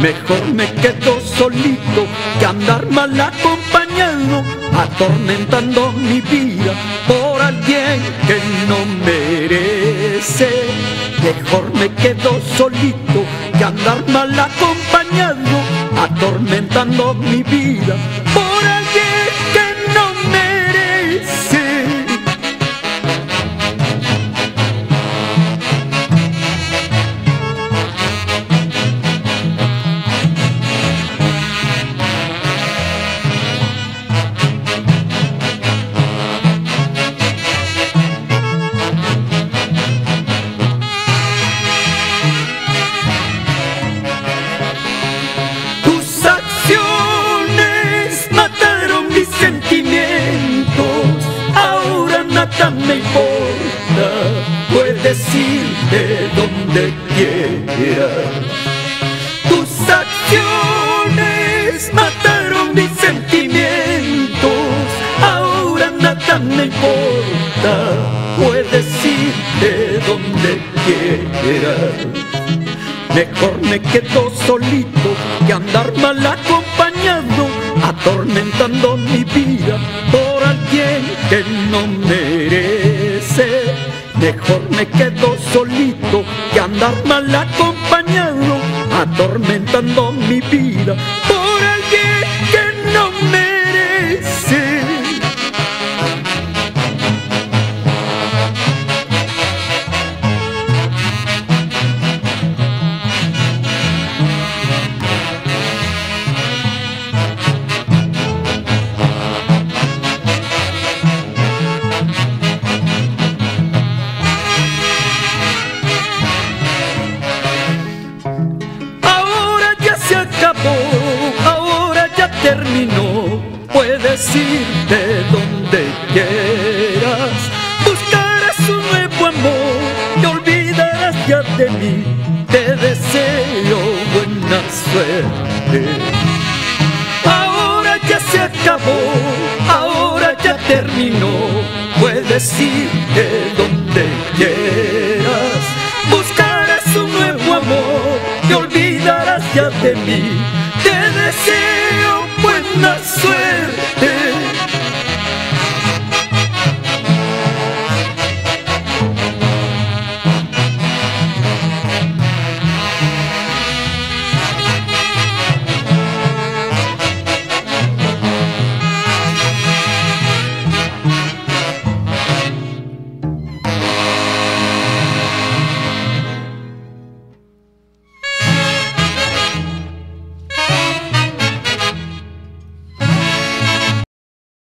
Mejor me quedo solito que andar mal acompañado, atormentando mi vida por alguien que no merece. Mejor me quedo solito que andar mal acompañado, atormentando mi vida por alguien que no merece. Nada me importa, puedes ir de donde quieras. Tus acciones mataron mis sentimientos, ahora nada me importa, puedes ir de donde quieras. Mejor me quedo solito que andar mal acompañado, atormentando mi vida por alguien que no merece. Mejor me quedo solito que andar mal acompañado, atormentando mi vida por alguien que no merece. Ahora ya terminó, puedes ir de donde quieras. Buscarás un nuevo amor, te olvidarás ya de mí. Te deseo buena suerte. Ahora ya se acabó, ahora ya terminó, puedes ir de donde quieras. Buscarás un nuevo amor, te olvidarás ya de mí. Te deseo